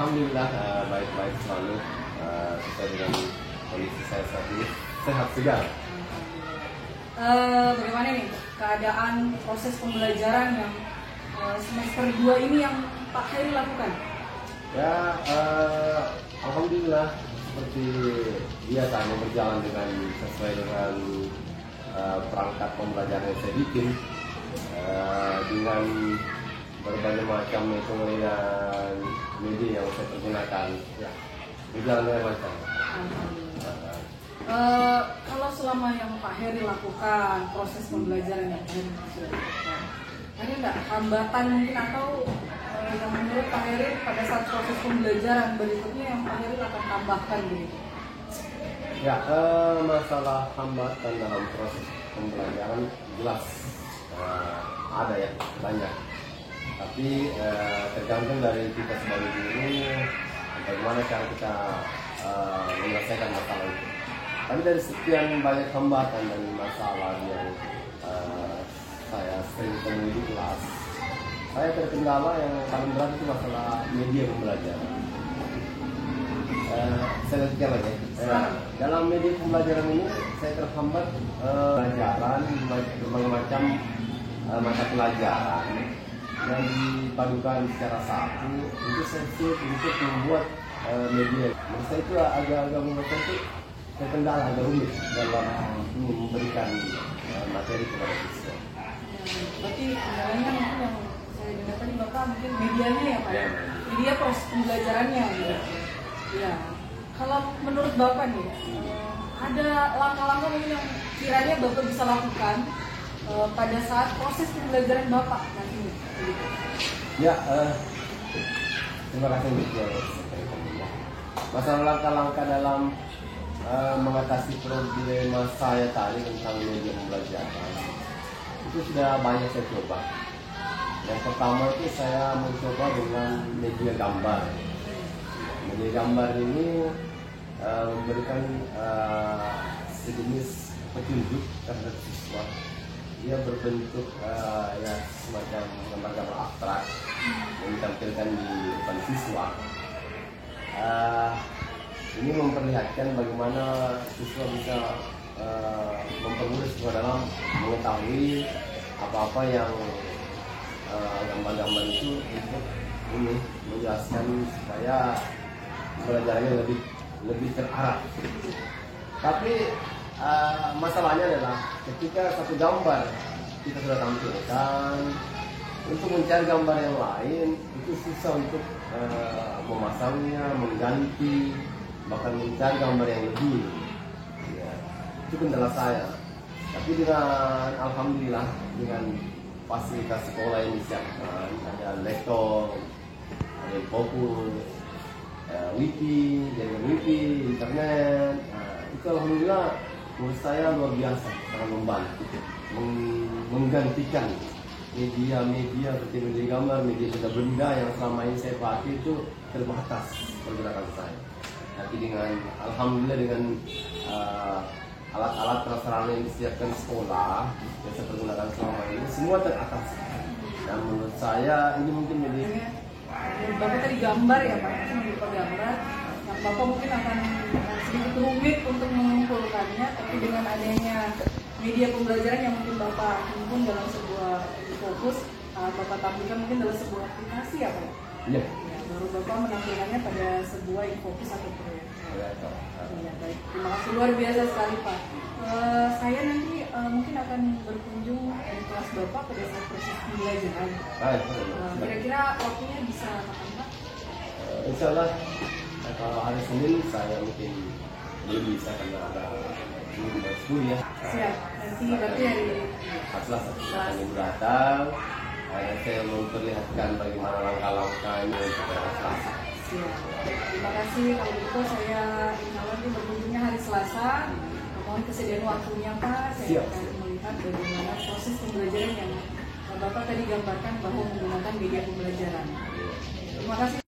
Alhamdulillah baik-baik selalu, sesuai dengan kondisi saya saat ini, sehat segar. Bagaimana nih keadaan proses pembelajaran yang semester 2 ini yang Pak Khairi lakukan? Ya, Alhamdulillah seperti biasa berjalan dengan sesuai dengan perangkat pembelajaran yang saya bikin, dengan berbagai macam metode dan media yang saya pergunakan. Ya, berjalan dengan lancar. Kalau selama yang Pak Heri lakukan, proses pembelajaran yang Pak Heri sudah lakukan, ada nggak hambatan mungkin atau yang menurut Pak Heri pada saat proses pembelajaran berikutnya yang Pak Heri akan tambahkan begitu? Ya, masalah hambatan dalam proses pembelajaran jelas ada ya, banyak. Tapi tergantung dari kita sebagai guru, bagaimana cara kita menyelesaikan masalah itu. Tapi dari sekian banyak hambatan dan masalah yang saya sering temui di kelas, saya terkendala yang paling berat itu masalah media pembelajaran. Saya lanjutkan lagi. Dalam media pembelajaran ini saya terhambat pelajaran berbagai macam mata pelajaran yang dipadukan secara satu. Itu saya sulit untuk membuat media. Menurut saya itu agak membuat saya itu terkendala, agak rumit dalam memberikan materi kepada siswa. Berarti kendalanya mungkin yang saya dengar tadi Bapak mungkin medianya ya Pak? Ya. Media proses pembelajarannya gitu. Ya. Kalau menurut Bapak nih, ada langkah-langkah mungkin yang kiranya Bapak bisa lakukan pada saat proses pembelajaran Bapak nantinya? Gitu. Ya, terima kasih untuk masalah langkah-langkah dalam mengatasi problema saya tadi tentang media pembelajaran. Itu sudah banyak saya coba. Yang pertama itu saya mencoba dengan media gambar. Media gambar ini memberikan sejenis petunjuk terhadap siswa. Dia berbentuk ya semacam gambar-gambar abstrak yang ditampilkan di depan siswa. Ini memperlihatkan bagaimana siswa bisa mempermudah siswa dalam mengetahui apa-apa yang gambar-gambar itu untuk ini menjelaskan supaya pembelajarannya lebih terarah. Tapi masalahnya adalah ketika satu gambar kita sudah tampilkan, untuk mencari gambar yang lain itu susah untuk memasangnya, mengganti, bahkan mencari gambar yang lebih. Ya, itu kendala saya. Tapi dengan alhamdulillah dengan fasilitas sekolah yang disiapkan, ada lektor, ada fokus, wiki, jaringan wiki, internet, itu alhamdulillah menurut saya luar biasa, sangat membantu menggantikan media seperti media gambar, media benda-benda yang selama ini saya pakai itu terbatas pergerakan saya. Tapi dengan alhamdulillah dengan alat-alat prasarana yang disiapkan sekolah yang saya pergunakan selama ini semua teratasi. Dan menurut saya ini mungkin media. Bapak tadi gambar ya Pak, berupa gambar yang Bapak mungkin akan sedikit rumit untuk mengumpulkannya, tapi dengan adanya media pembelajaran yang mungkin Bapak himpun dalam sebuah fokus, Bapak tampilkan mungkin dalam sebuah aplikasi ya Pak? Iya. Ya, baru Bapak menampilkannya pada sebuah fokus atau proyek. Ya, baik. Terima kasih luar biasa sekali Pak. Saya nanti mungkin akan berkunjung di kelas Bapak pada saat proses pembelajaran. Kira-kira waktunya bisa kapan Pak? Insya Allah kalau hari Senin saya mungkin belum bisa karena ada school ya. Siap. Nanti berarti hari Selasa akan datang. Saya memperlihatkan bagaimana langkah-langkahnya untuk Selasa. Siap. Terima kasih. Kalau gitu saya insya Allah berkunjungnya hari Selasa. Mohon kesediaan waktunya Pak. Saya akan melihat bagaimana proses pembelajaran yang Bapak tadi gambarkan bahwa menggunakan media pembelajaran. Terima kasih.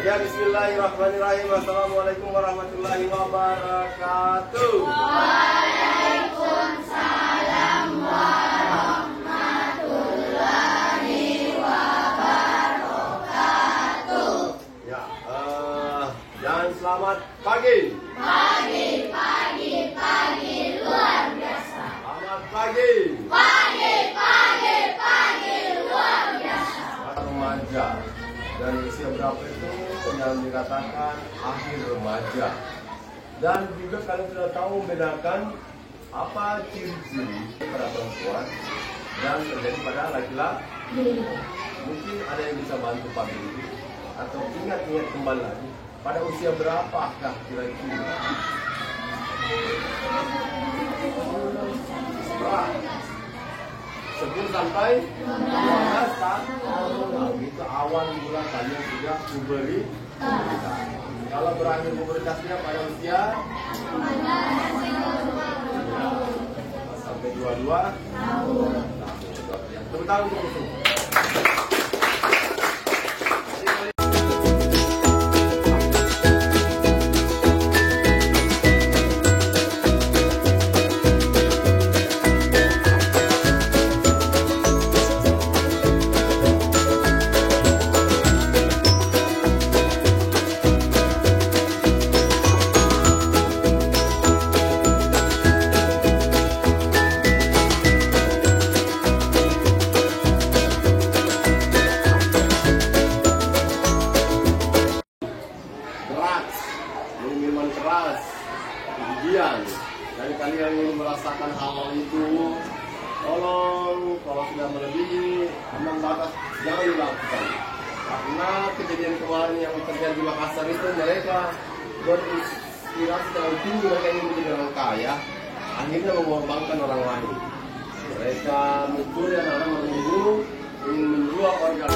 Ya, bismillahirrahmanirrahim. Assalamualaikum warahmatullahi wabarakatuh. yang dikatakan akhir remaja. Dan juga kalian sudah tahu membedakan apa ciri-ciri pada perempuan dan terjadi pada laki-laki. Mungkin ada yang bisa bantu Pak Billy atau ingat-ingat kembali lagi pada usia berapakah kira-kira? 10 sampai 12 kan? Nah, itu awal mula kalian sudah pubertas. Kalau berakhir pubertasnya pada usia sampai 22 tahun. Tepuk tangan untuk itu. Minuman keras, kemudian dari kalian yang merasakan hal itu, tolong kalau sudah melebihi ambang batas jangan dilakukan. Karena kejadian kemarin yang terjadi di Makassar itu mereka berinspirasi terlalu tinggi, mereka ingin menjadi orang kaya, akhirnya mengorbankan orang lain. Mereka mencuri anak-anak, membunuh, ingin menjual organ.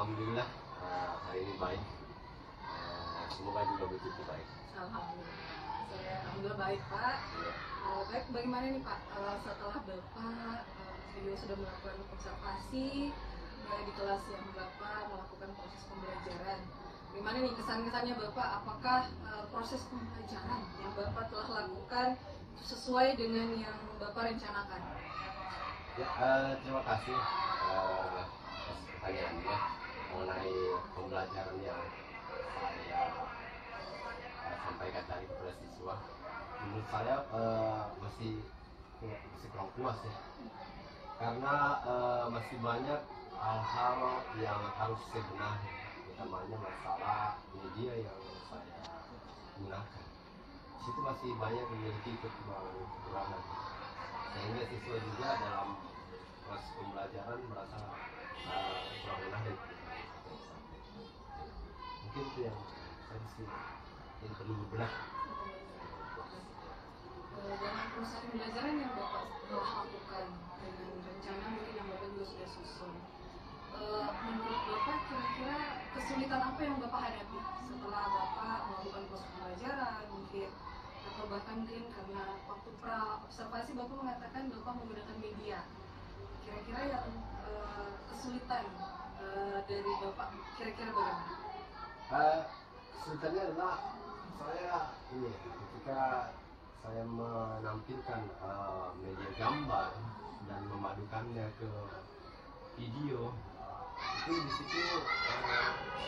Alhamdulillah hari ini baik. Semoga juga begitu baik. Alhamdulillah. Alhamdulillah baik Pak. Baik, bagaimana nih Pak setelah Bapak beliau sudah melakukan observasi di kelas yang Bapak melakukan proses pembelajaran. Bagaimana nih kesan-kesannya Bapak? Apakah proses pembelajaran yang Bapak telah lakukan sesuai dengan yang Bapak rencanakan? Ya, terima kasih pertanyaannya mengenai pembelajaran yang saya sampaikan tadi kepada siswa. Menurut saya masih kurang puas ya, karena masih banyak hal-hal yang harus saya benahi, utamanya masalah media yang saya gunakan. Di situ masih banyak memiliki kekurangan, sehingga siswa juga dalam proses pembelajaran merasa kurang menarik. Mungkin itu yang perlu berbenah. Dalam proses pembelajaran yang Bapak telah lakukan dengan rencana mungkin yang Bapak juga sudah susun, menurut Bapak kira-kira kesulitan apa yang Bapak hadapi setelah Bapak melakukan proses pembelajaran mungkin, atau bahkan mungkin karena waktu observasi Bapak mengatakan Bapak menggunakan media, kira-kira yang kesulitan dari Bapak kira-kira bagaimana? Kesulitannya adalah ketika saya menampilkan media gambar dan memadukannya ke video, itu di situ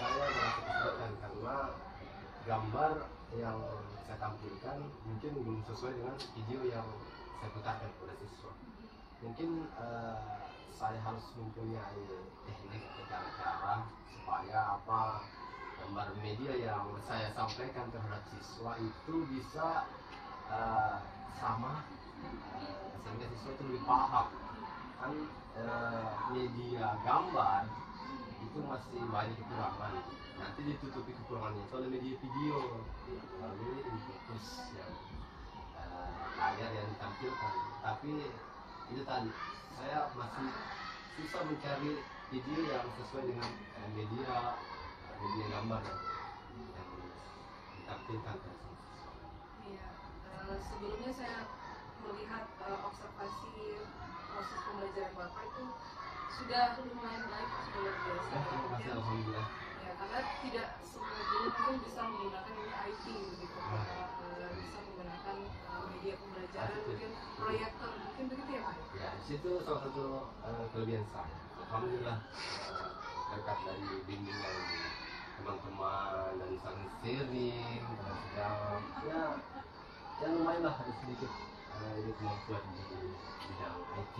saya merasa kesulitan karena gambar yang saya tampilkan mungkin belum sesuai dengan video yang saya putarkan kepada siswa. Mungkin saya harus mempunyai teknik atau cara-cara supaya gambar media yang saya sampaikan terhadap siswa itu bisa sama, sehingga siswa itu lebih paham. Kan media gambar itu masih banyak kekurangan, nanti ditutupi kekurangannya itu oleh media video, lalu fokus yang layar yang ditampilkan. Tapi itu tadi, saya masih susah mencari video yang sesuai dengan media gambar yang ditampilkan. Iya, sebelumnya saya melihat observasi proses pembelajaran Bapak itu sudah lumayan baik, sudah luar biasa. Terima kasih, alhamdulillah. Ya, karena tidak semua guru mungkin bisa menggunakan ini IT begitu, bisa menggunakan media pembelajaran, mungkin proyektor, mungkin begitu ya Pak? Ya, di situ salah satu kelebihan saya. Alhamdulillah berkat dari bimbingan teman-teman dan saling sharing dan segala ya lumayan lah ada sedikit ini kemampuan di bidang IT.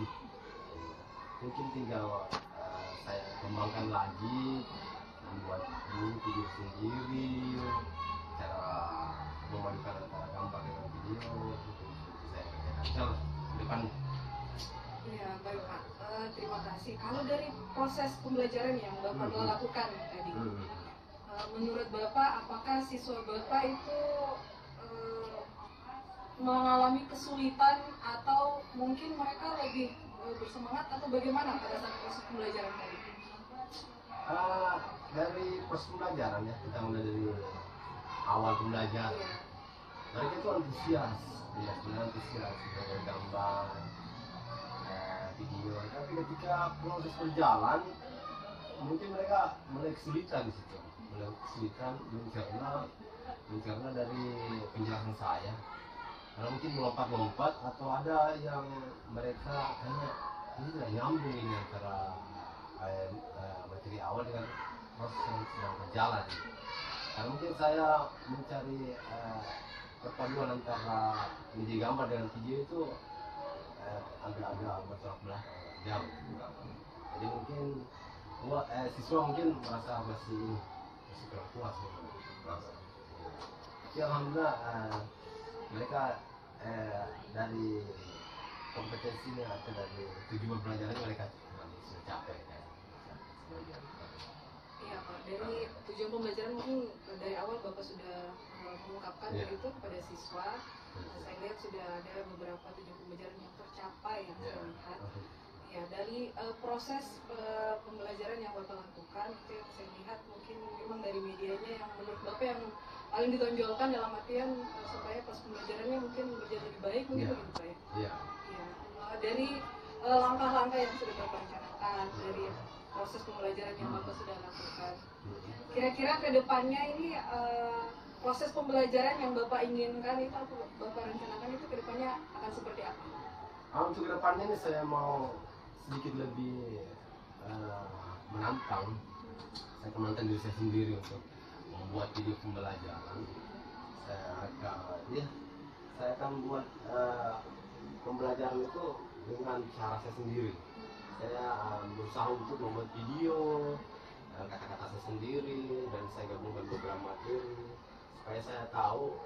Mungkin tinggal saya kembangkan lagi, membuat video sendiri, cara memadukan antara gambar dengan video, itu saya kerjakan ke depan. Iya, baik Pak. Terima kasih. Kalau dari proses pembelajaran yang Bapak lakukan tadi, menurut Bapak, apakah siswa Bapak itu mengalami kesulitan atau mungkin mereka lebih bersemangat atau bagaimana pada saat proses pembelajaran tadi? Dari proses pembelajaran ya, kita mulai dari awal pembelajaran. Mereka itu antusias, ya sebenarnya antusias dengan gambar, video. Tapi ketika proses berjalan, mungkin mereka mulai kesulitan di situ, mulai kesulitan mencerna dari penjelasan saya. Karena mungkin melompat-lompat atau ada yang mereka hanya ini tidak nyambung ini antara materi awal dengan proses yang sedang berjalan. Karena mungkin saya mencari perpaduan antara media gambar dengan video itu agak-agak bertolak belakang jauh. Jadi mungkin siswa mungkin merasa masih kurang puas gitu. Tapi alhamdulillah mereka dari kompetensinya atau dari tujuan pembelajaran mereka sudah capai kan. Iya Pak, dari tujuan pembelajaran mungkin dari awal Bapak sudah mengungkapkan begitu kepada siswa. Saya lihat sudah ada beberapa tujuan pembelajaran yang tercapai yang saya lihat. Ya, dari proses pembelajaran yang Bapak lakukan itu yang saya lihat mungkin memang dari medianya yang menurut Bapak yang paling ditonjolkan dalam artian supaya proses pembelajarannya mungkin berjalan lebih baik mungkin begitu Pak ya? Iya. Dari langkah-langkah yang sudah Bapak rencanakan, dari proses pembelajaran yang Bapak sudah lakukan, kira-kira ke depannya ini proses pembelajaran yang Bapak inginkan itu atau Bapak rencanakan itu ke depannya akan seperti apa? Untuk kedepannya ini saya mau sedikit lebih menantang. Saya akan menantang diri saya sendiri untuk membuat video pembelajaran. Saya akan buat pembelajaran itu dengan cara saya sendiri. Saya berusaha untuk membuat video kata-kata saya sendiri dan saya gabungkan beberapa materi supaya saya tahu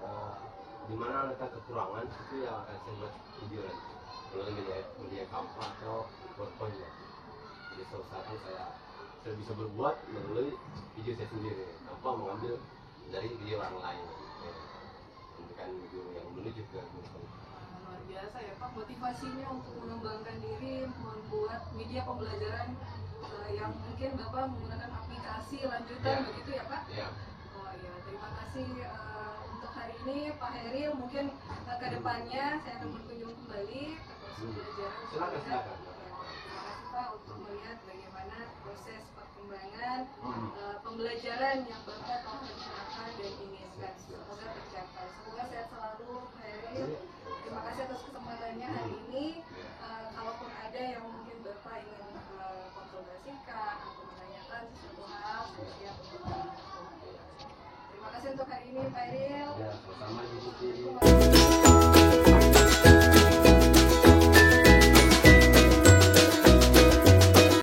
di mana letak kekurangan itu yang akan saya buat video nanti. Melalui media Canva atau PowerPoint. Jadi saya usahakan saya bisa berbuat melalui video saya sendiri tanpa mengambil dari video orang lain. Bukan video yang menuju ke luar biasa ya Pak, motivasinya untuk mengembangkan diri, membuat media pembelajaran yang mungkin Bapak menggunakan aplikasi lanjutan begitu ya Pak? Iya. Oh iya, terima kasih untuk hari ini Pak Heril. Mungkin ke depannya saya akan berkunjung kembali ke proses pembelajaran. Silakan. Terima kasih Pak untuk melihat bagaimana proses perkembangan pembelajaran yang Bapak telah rencanakan dan inginkan. Semoga tercapai. Semoga sehat selalu Pak Heril. Terima kasih atas kesempatannya hari ini. Kalaupun ada yang mungkin Bapak ingin kontroversikan atau menanyakan sesuatu hal, saya siap untuk menjawab. Terima kasih untuk hari ini Pak Heril. Ya, sama-sama.